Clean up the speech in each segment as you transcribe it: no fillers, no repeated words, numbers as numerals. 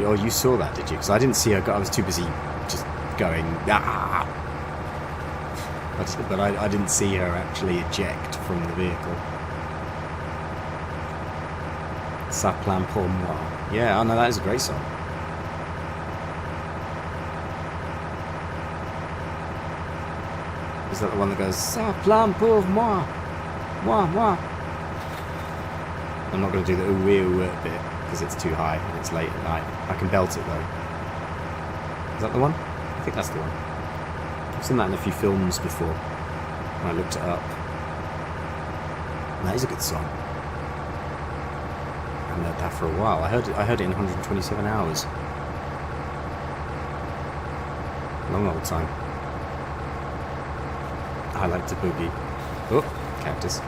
Oh, you saw that, did you? Because I didn't see her. I was too busy just going, ah! But I didn't see her actually eject from the vehicle. Ça plane pour moi. Yeah, I know, that is a great song. Is that the one that goes, Ça plane pour moi? Moi, moi. I'm not going to do the ooh bit because it's too high and it's late at night. I can belt it though. Is that the one? I think that's the one. I've seen that in a few films before when I looked it up. And that is a good song. I haven't heard that for a while. I heard it in 127 hours. Long old time. I like to boogie. Oh, cactus.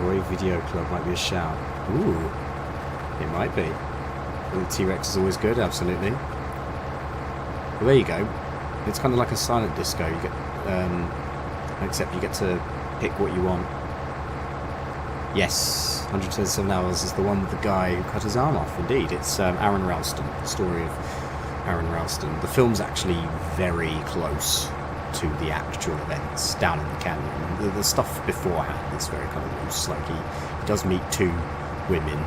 Roy Video Club might be a shout. Ooh, it might be. Little T-Rex is always good, absolutely. Well, there you go. It's kind of like a silent disco. You get, except you get to pick what you want. Yes, 127 Hours is the one with the guy who cut his arm off. Indeed, it's Aaron Ralston. The story of Aaron Ralston. The film's actually very close to the actual events down in the canyon. The stuff beforehand is very kind of loose. Like he does meet two women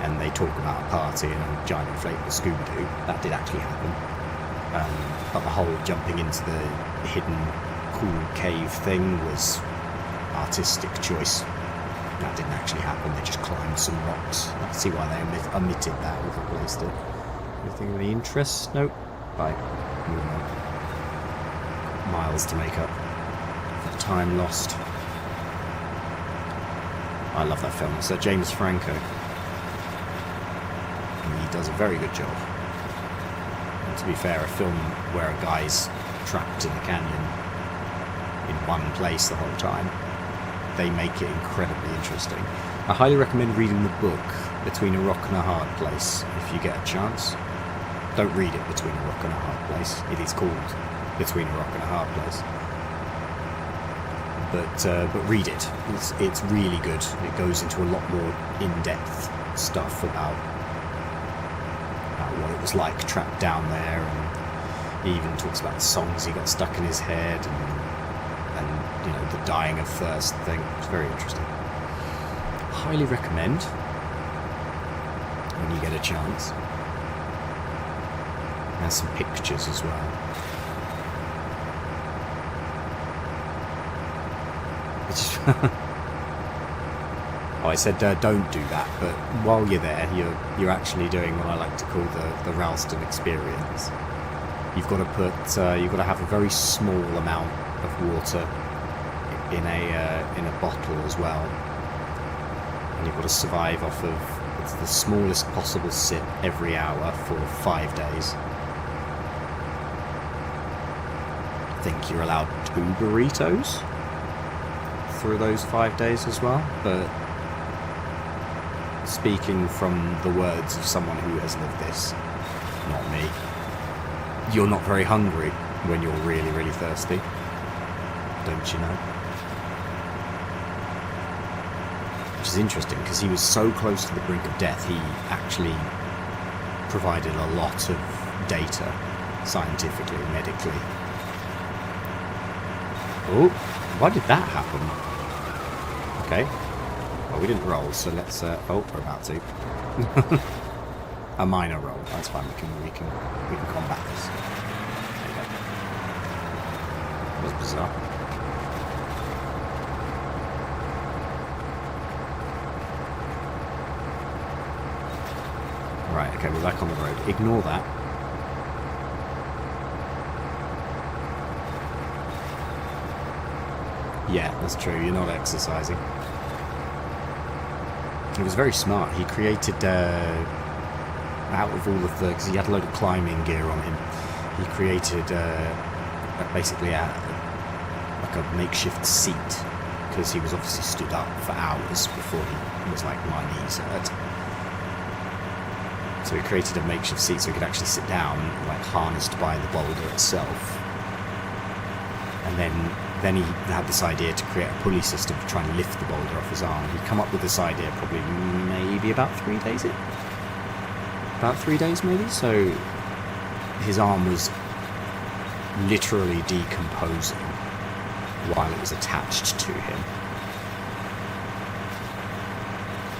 and they talk about a party and a giant inflatable Scooby-Doo. That did actually happen. But the whole jumping into the hidden cool cave thing was artistic choice. That didn't actually happen. They just climbed some rocks. I can see why they omitted that or replaced it. Anything of any interest? Nope. Bye. Moving on. Miles to make up for the time lost. I love that film. It's James Franco. And he does a very good job. And to be fair, a film where a guy's trapped in a canyon in one place the whole time, they make it incredibly interesting. I highly recommend reading the book Between a Rock and a Hard Place if you get a chance. Don't read it Between a Rock and a Hard Place. It is called Between a Rock and a Hard Place. But read it. It's really good. It goes into a lot more in-depth stuff about what it was like trapped down there, and he even talks about the songs he got stuck in his head, and you know, the dying of thirst thing. It's very interesting. Highly recommend when you get a chance. There's some pictures as well. Oh, I said don't do that, but while you're there, you're actually doing what I like to call the Ralston experience. You've got to have a very small amount of water in a bottle as well, and you've got to survive off of the smallest possible sip every hour for 5 days. I think you're allowed 2 burritos through those 5 days as well, but speaking from the words of someone who has lived this, not me, you're not very hungry when you're really, really thirsty, don't you know? Which is interesting, because he was so close to the brink of death, he actually provided a lot of data, scientifically, medically. Oh, why did that happen? Okay. Well, we didn't roll, so let's. Oh, we're about to. A minor roll. That's fine. We can combat this. There you go. That was bizarre. Right. Okay, we're back on the road. Ignore that. Yeah, that's true. You're not exercising. He was very smart. He created, out of all of the... because he had a load of climbing gear on him. He created basically like a makeshift seat, because he was obviously stood up for hours before he was like, my knees hurt. So he created a makeshift seat so he could actually sit down, like harnessed by the boulder itself. And then then he had this idea to create a pulley system to try and lift the boulder off his arm. He'd come up with this idea probably maybe about 3 days in. About 3 days maybe. So his arm was literally decomposing while it was attached to him.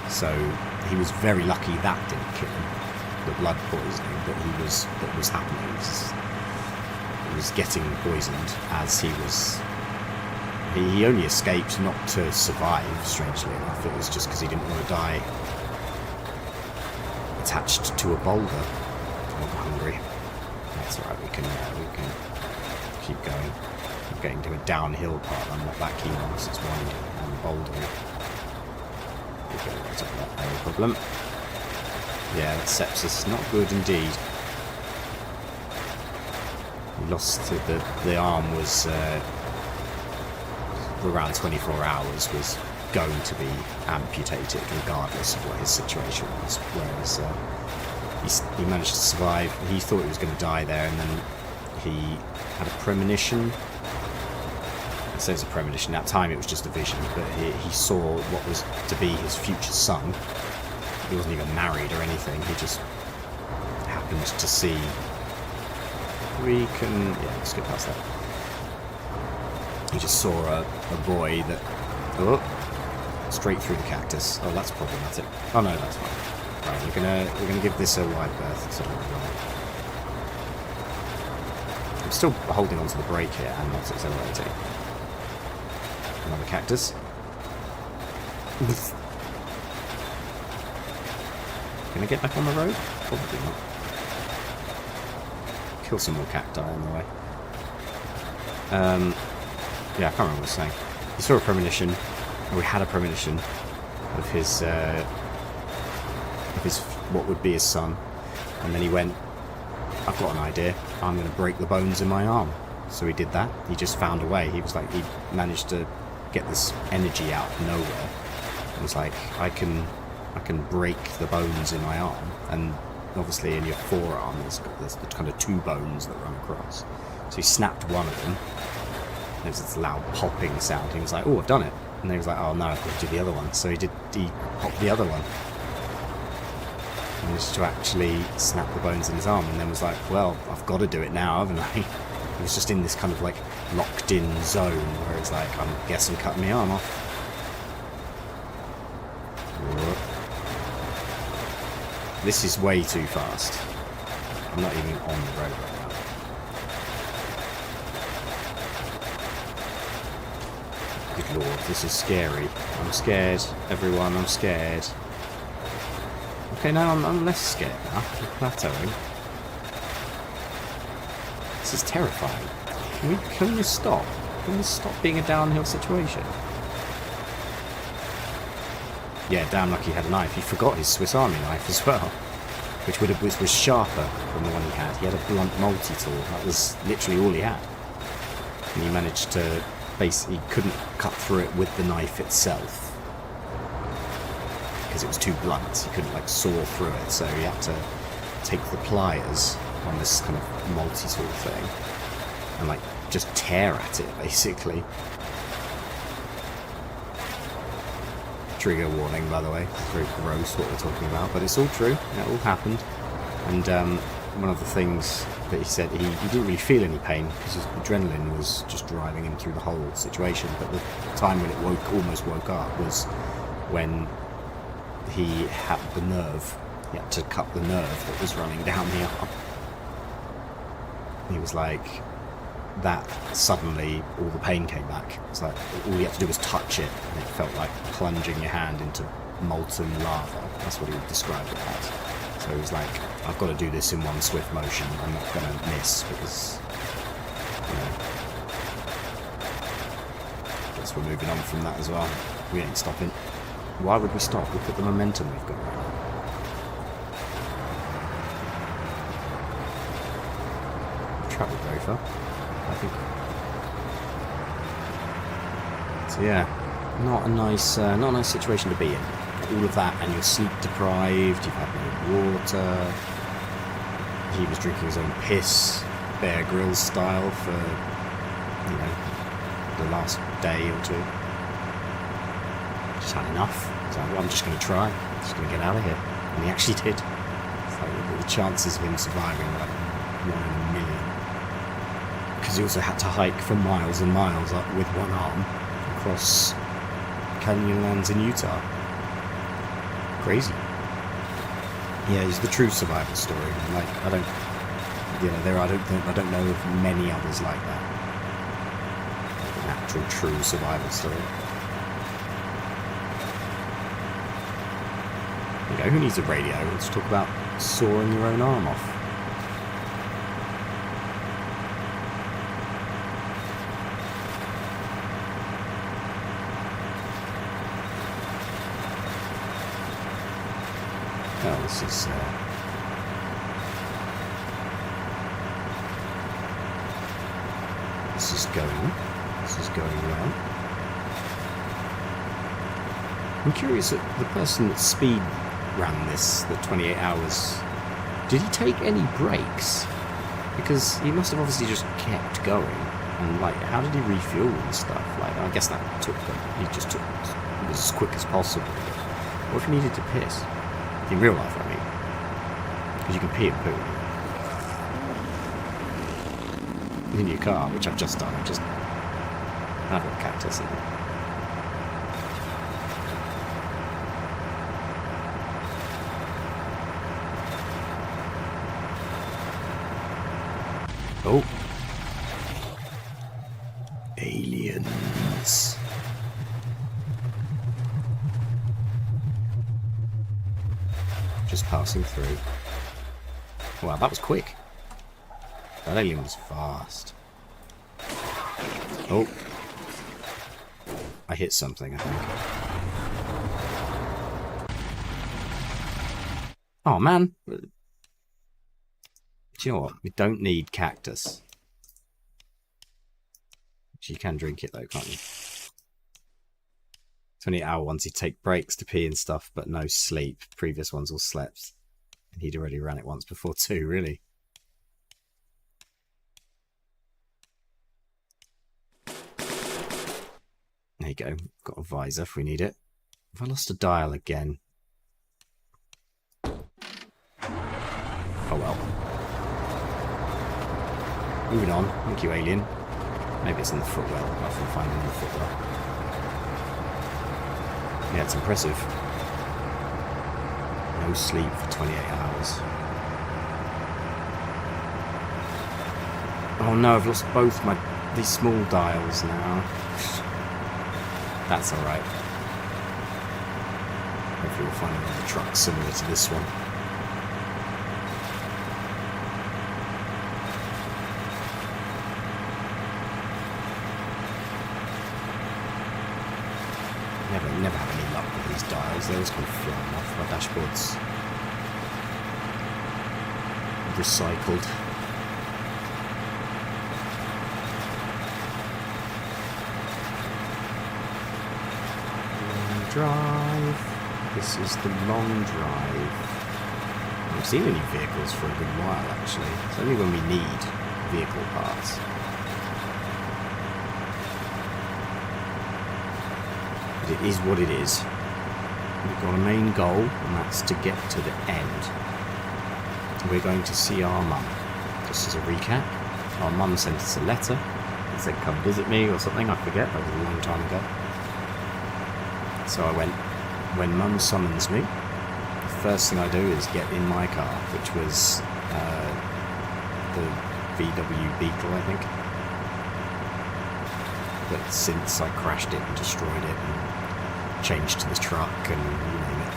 So he was very lucky that didn't kill him. The blood poisoning that was happening. He was getting poisoned as he was. He only escaped not to survive, strangely enough. It was just because he didn't want to die attached to a boulder. I'm hungry. That's alright, we can keep going. I'm getting to a downhill part I'm not that keen on because it's windy and bouldery. We'll go right up that, no problem. Yeah, that sepsis, not good indeed. He lost the arm was around 24 hours was going to be amputated regardless of what his situation was. Whereas he managed to survive. He thought he was going to die there, and then he had a premonition. It says a premonition. At that time it was just a vision, but he saw what was to be his future son. He wasn't even married or anything. He just happened to see. We can, yeah, let's get past that. He just saw a boy that, oh, straight through the cactus. Oh, that's problematic. Oh no, that's fine. Right, we're gonna give this a wide berth. So don't worry. I'm still holding onto the brake here and not accelerating. Another cactus. Gonna get back on the road? Probably not. Kill some more cacti on the way. Yeah, I can't remember what I was saying. He saw a premonition, or we had a premonition of his what would be his son, and then he went, I've got an idea. I'm going to break the bones in my arm. So he did that. He just found a way. He was like, he managed to get this energy out of nowhere. It was like, I can break the bones in my arm, and obviously in your forearm there's the kind of two bones that run across. So he snapped one of them. There was this loud popping sound. He was like, oh, I've done it. And he was like, oh no, I've got to do the other one. So he popped the other one. He managed to actually snap the bones in his arm, and then was like, well, I've got to do it now, haven't I? He was just in this kind of like locked in zone where it's like, I guess I'm cutting my arm off. This is way too fast. I'm not even on the road right now. Good lord, this is scary. I'm scared, everyone, I'm scared. Okay, now I'm less scared now. I'm plateauing. This is terrifying. Can we stop? Can this stop being a downhill situation? Yeah, damn lucky he had a knife. He forgot his Swiss Army knife as well, which was sharper than the one he had. He had a blunt multi-tool. That was literally all he had. And he managed to basically, he couldn't cut through it with the knife itself because it was too blunt. He couldn't like saw through it, so he had to take the pliers on this kind of multi-tool thing and like just tear at it basically. Trigger warning, by the way. It's very gross what we're talking about, but it's all true. It all happened. And one of the things that he said, he didn't really feel any pain because his adrenaline was just driving him through the whole situation. But the time when it almost woke up was when he had the nerve. He had to cut the nerve that was running down the arm. He was like, that suddenly all the pain came back. It's like all you had to do was touch it, and it felt like plunging your hand into molten lava. That's what he would describe it as. So he was like, I've got to do this in one swift motion. I'm not going to miss because, you know. Guess we're moving on from that as well. We ain't stopping. Why would we stop? Look at the momentum we've got right now. Travelled very far, I think. So yeah, not a nice situation to be in. All of that, and you're sleep deprived. You've had no water. He was drinking his own piss, Bear Grylls style, for the last day or two. Just had enough. He's like, well, I'm just going to try. I'm just going to get out of here. And he actually did. It's like the chances of him surviving were like 1 in a million. Because he also had to hike for miles and miles up with one arm across Canyonlands in Utah. Crazy. Yeah, he's the true survival story. Like, I don't know of many others like that. Like an actual true survival story. There you go, who needs a radio? Let's talk about sawing your own arm off. Oh, this is going well. I'm curious, that the person that speed ran this, the 28 hours, did he take any breaks? Because he must have obviously just kept going. And like, how did he refuel and stuff? Like, I guess that he just took it was as quick as possible. What if he needed to piss? In real life, I mean. Because you can pee and poo in your car, which I've just done. I've got cactus in it. Oh. Aliens. Just passing through. Wow, that was quick. That alien was fast. Oh. I hit something, I think. Oh, man. Do you know what? We don't need cactus. You can drink it, though, can't you? 28-hour ones, you take breaks to pee and stuff, but no sleep. Previous ones all slept. And he'd already ran it once before, too, really. There you go. Got a visor if we need it. Have I lost a dial again? Oh well. Moving on. Thank you, alien. Maybe it's in the footwell. I'll often find it in the footwell. Yeah, it's impressive. No sleep for 28 hours. Oh no, I've lost both these small dials now. That's alright. Hopefully we'll find another truck similar to this one. Never have any luck with these dials. They always come flying off. My dashboard's recycled. Drive. This is the long drive. I haven't seen any vehicles for a good while, actually. It's only when we need vehicle parts. But it is what it is. We've got a main goal, and that's to get to the end. We're going to see our mum. Just as a recap, our mum sent us a letter. It said, come visit me or something, I forget. That was a long time ago. So I went. When Mum summons me, the first thing I do is get in my car, which was the VW Beetle, I think. But since I crashed it and destroyed it and changed to the truck and you name it.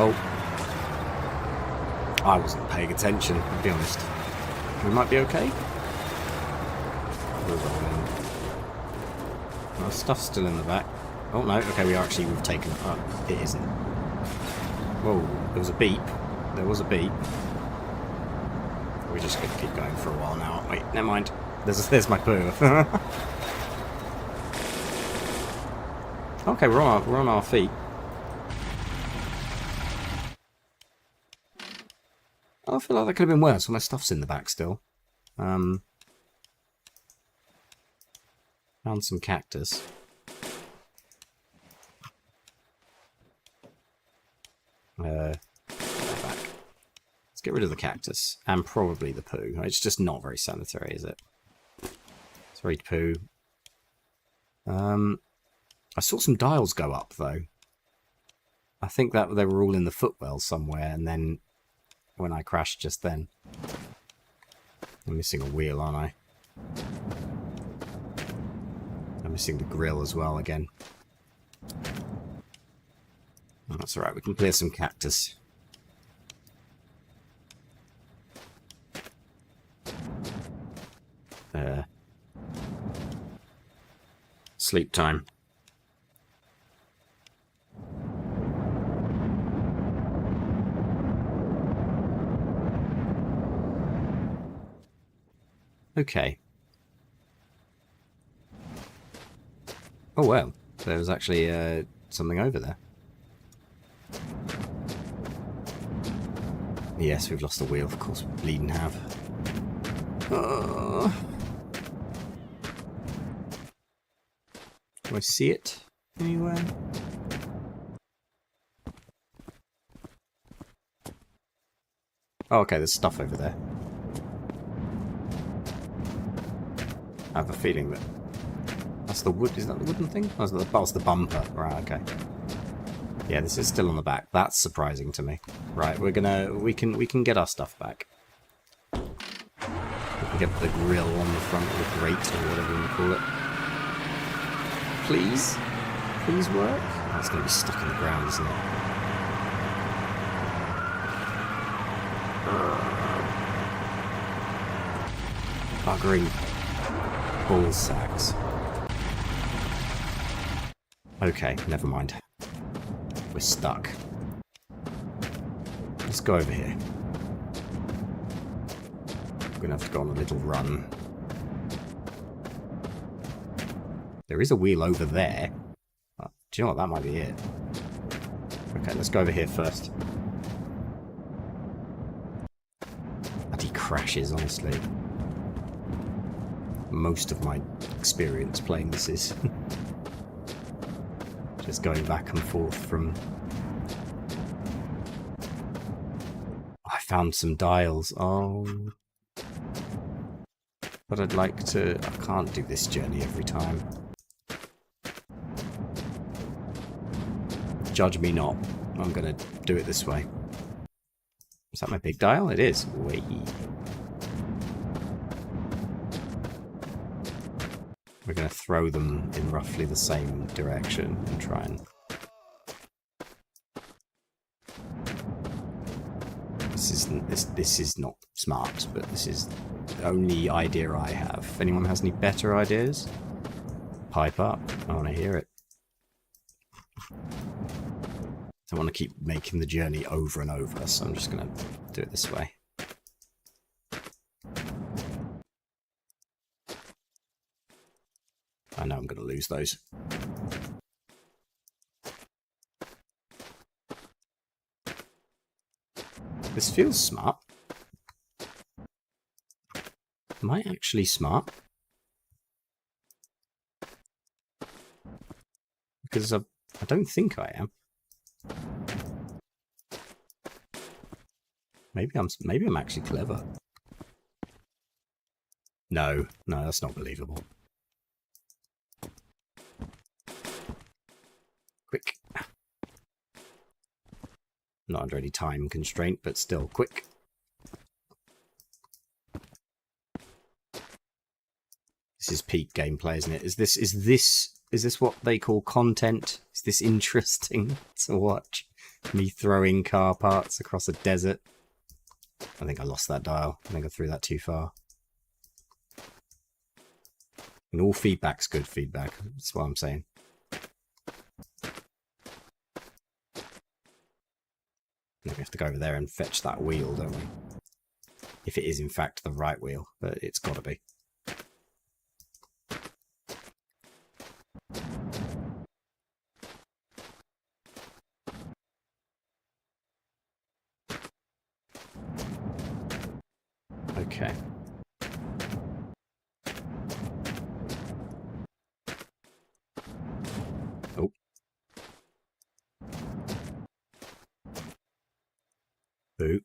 Oh, I wasn't paying attention, to be honest. We might be okay. We're rolling. Our stuff's still in the back. Oh no, okay, we've taken it up. It isn't. Whoa, there was a beep. There was a beep. We're just going to keep going for a while now, aren't we? Never mind. There's my poo. Okay, we're on our feet. Oh, I feel like that could have been worse. All my stuff's in the back still. Found some cactus. Back. Let's get rid of the cactus and probably the poo. It's just not very sanitary, is it? Sorry, poo. I saw some dials go up though. I think that they were all in the footwell somewhere, and then when I crashed just then, I'm missing a wheel, aren't I? I'm missing the grill as well again. Oh, that's alright, we can clear some cactus. Sleep time. Okay. Oh well, there was actually something over there. Yes, we've lost the wheel, of course we bleeding have. Do I see it anywhere? Oh, okay, there's stuff over there. I have a feeling that that's the wood. Is that the wooden thing? Oh, that's the bumper. Right, okay. Yeah, this is still on the back. That's surprising to me. Right, we can get our stuff back. We can get the grill on the front of the grate or whatever you want to call it. Please? Please work? Oh, it's going to be stuck in the ground, isn't it? Buggering ball sacks. Okay, never mind. We're stuck. Let's go over here. We're going to have to go on a little run. There is a wheel over there. Oh, do you know what? That might be it. Okay, let's go over here first. Bloody crashes, honestly. Most of my experience playing this is just going back and forth from... I found some dials. Oh. But I'd like to... I can't do this journey every time. Judge me not. I'm going to do it this way. Is that my big dial? It is. Wait. We're going to throw them in roughly the same direction and try and... This is not smart, but this is the only idea I have. If anyone has any better ideas, pipe up. I want to hear it. I want to keep making the journey over and over, so I'm just going to do it this way. I know I'm going to lose those. This feels smart. Am I actually smart? Because I don't think I am. Maybe I'm actually clever. No, that's not believable. Quick. Not under any time constraint, but still quick. This is peak gameplay, isn't it? Is this what they call content? Is this interesting to watch? Me throwing car parts across a desert? I think I lost that dial. I think I threw that too far. And all feedback's good feedback. That's what I'm saying. We have to go over there and fetch that wheel, don't we? If it is in fact the right wheel, but it's got to be. Okay. Oh. Boop.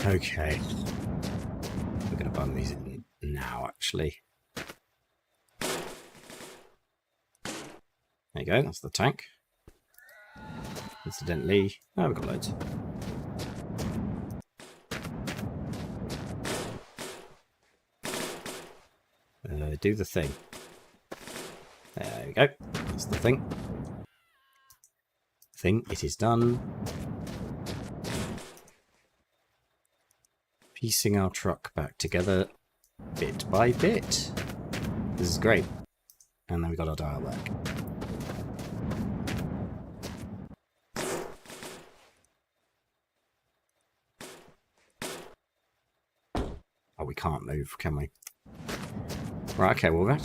Okay. We're going to bung these in now, actually. There you go, that's the tank. Incidentally, oh, we've got loads. Do the thing. There we go. That's the thing. It is done. Piecing our truck back together bit by bit. This is great. And then we got our dial back. Oh, we can't move, can we? Right, okay, well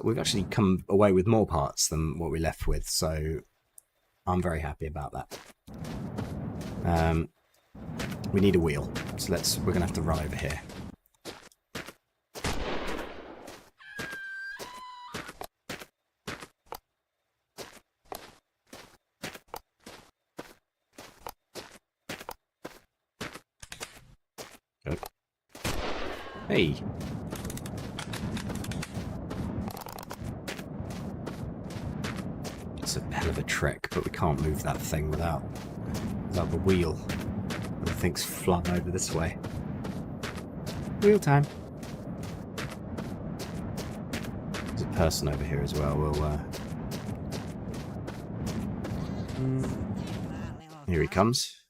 we've actually come away with more parts than what we left with, so I'm very happy about that. We need a wheel, so we're gonna have to run over here. Go. Hey. It's a hell of a trek, but we can't move that thing without the wheel. The thing's flung over this way. Wheel time. There's a person over here as well. We'll here he comes.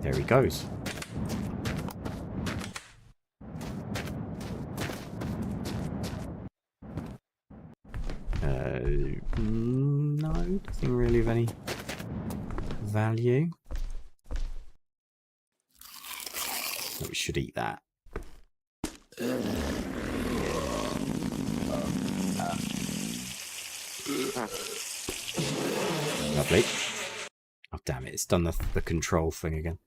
There he goes. No, nothing really of any value. We should eat that. Lovely. Oh, damn it. It's done the control thing again.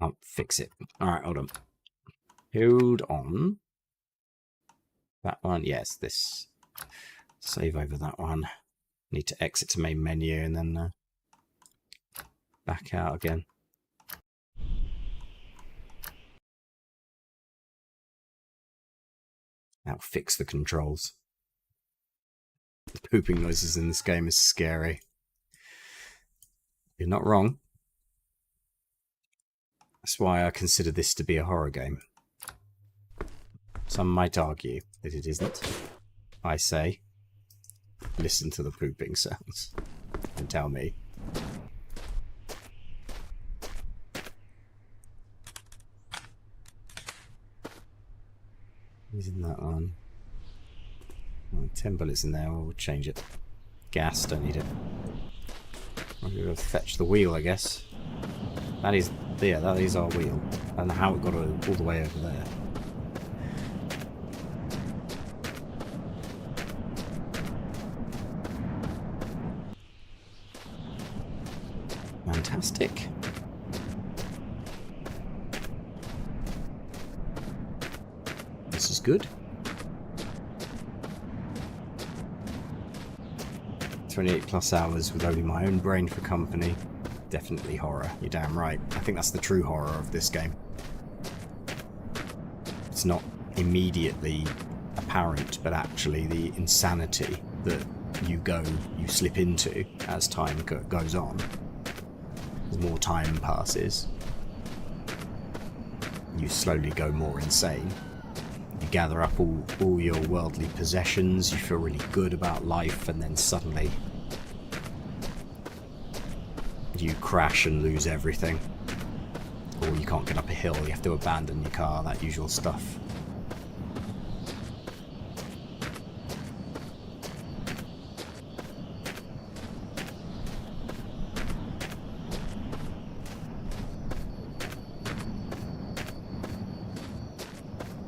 I'll fix it. Alright, hold on. Hold on. That one, yes, this. Save over that one. Need to exit to main menu and then back out again. That'll fix the controls. The pooping noises in this game is scary. You're not wrong. That's why I consider this to be a horror game. Some might argue that it isn't. I say, listen to the pooping sounds and tell me. Isn't that one? Oh, 10 bullets in there, we'll change it. Gas, don't need it. We'll fetch the wheel, I guess. That is our wheel. I don't know how it got all the way over there. Fantastic. This is good. 28 plus hours with only my own brain for company. Definitely horror. You're damn right. I think that's the true horror of this game. It's not immediately apparent, but actually the insanity that you slip into as time goes on. As more time passes, you slowly go more insane. You gather up all your worldly possessions, you feel really good about life, and then suddenly you crash and lose everything. Or you can't get up a hill, you have to abandon your car, that usual stuff.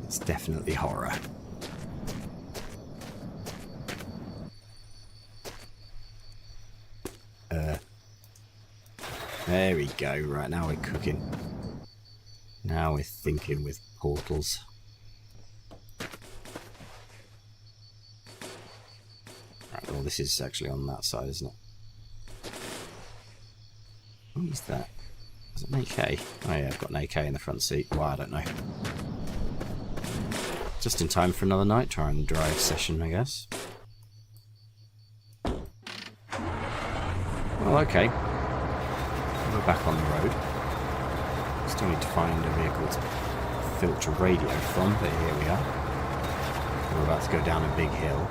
It's definitely horror. There we go. Right, now we're cooking. Now we're thinking with portals. Right, well, this is actually on that side, isn't it? What is that? Is it an AK? Oh yeah, I've got an AK in the front seat. Why, I don't know. Just in time for another night time drive session, I guess. Well, okay. We're back on the road. Still need to find a vehicle to filter radio from, but here we are. We're about to go down a big hill.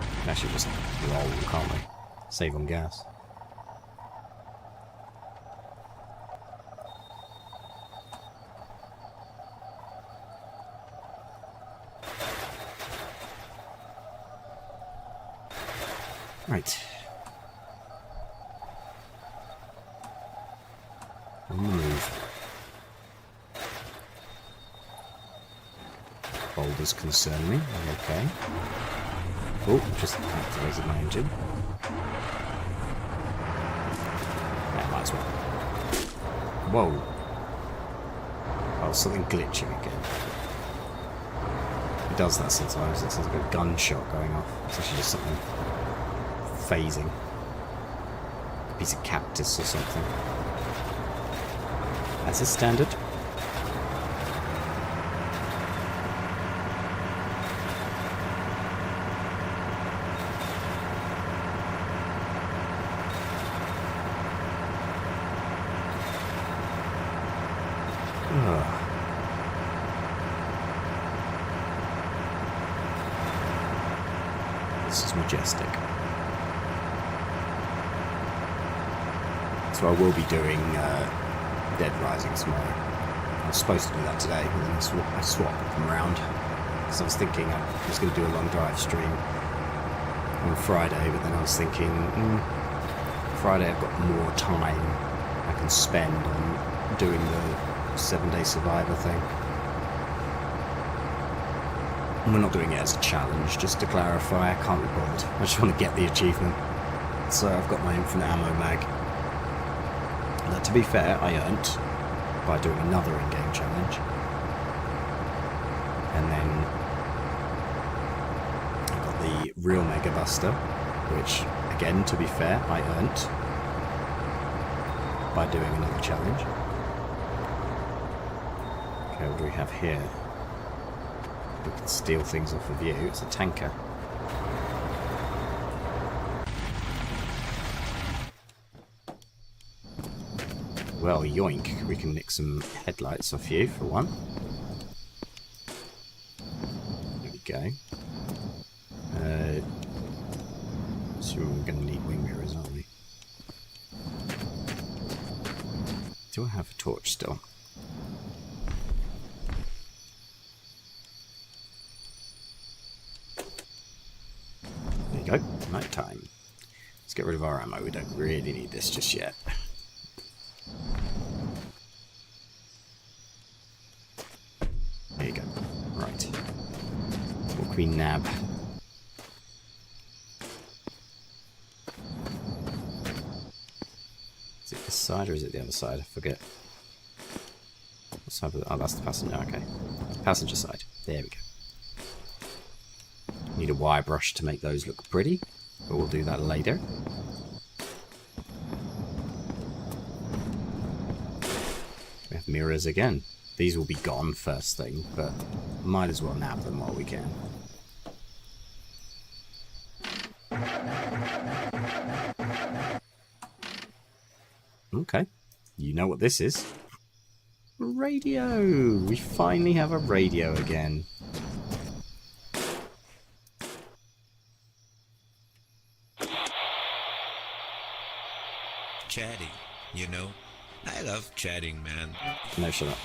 We can actually just roll, can't we? Save on gas. Right. On the move. Boulders concern me. I'm okay. Oh, just activated my engine. Yeah, might as well. Whoa. Oh, something glitching again. It does that sometimes. It sounds like a gunshot going off. It's actually just something phasing. A piece of cactus or something. As is standard. This is majestic. So I will be doing Dead Rising tomorrow. I was supposed to do that today, but then I swapped them around. Because I was thinking I was going to do a long drive stream on Friday, but then I was thinking, Friday I've got more time I can spend on doing the 7-day survivor thing. And we're not doing it as a challenge, just to clarify, I can't be bothered. I just want to get the achievement. So I've got my infinite ammo mag. Now, to be fair, I earned by doing another in-game challenge. And then I got the real Mega Buster, which, again, to be fair, I earned by doing another challenge. Okay, what do we have here? We can steal things off of you. It's a tanker. Well, yoink. We can nick some headlights off you, for one. There we go. So we're going to need wing mirrors, aren't we? Do I have a torch still? There you go. Night time. Let's get rid of our ammo. We don't really need this just yet. There you go. Right. What can we nab? Is it this side or is it the other side? I forget. What side was it? Oh, that's the passenger. Okay. Passenger side. There we go. Need a wire brush to make those look pretty, but we'll do that later. We have mirrors again. These will be gone first thing, but might as well nab them while we can. Okay, you know what this is. Radio! We finally have a radio again. Chatting, you know? I love chatting, man. No, shut up.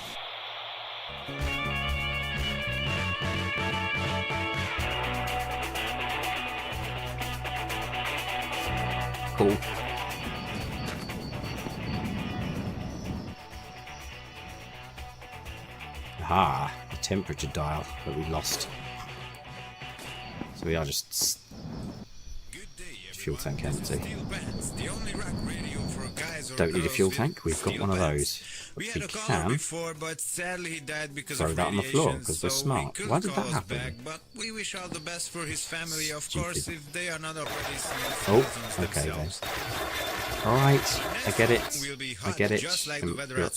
Cool. Aha, the temperature dial that we lost. So we are just Good day, fuel tank empty. Steel bands, the only rock radio for guys or Don't need a girls fuel with tank. We've got steel one of bands. those. We But had we a caller can before, but sadly he died because throw of that on the floor radiation, because we're so smart. we couldn't Why did call that us happen? back, but we wish all the best for his family, of Stupid. course, if they are not already Oh, citizens okay then. themselves. Alright, I get it. Will be I hot, get it. just like the weather You're outside.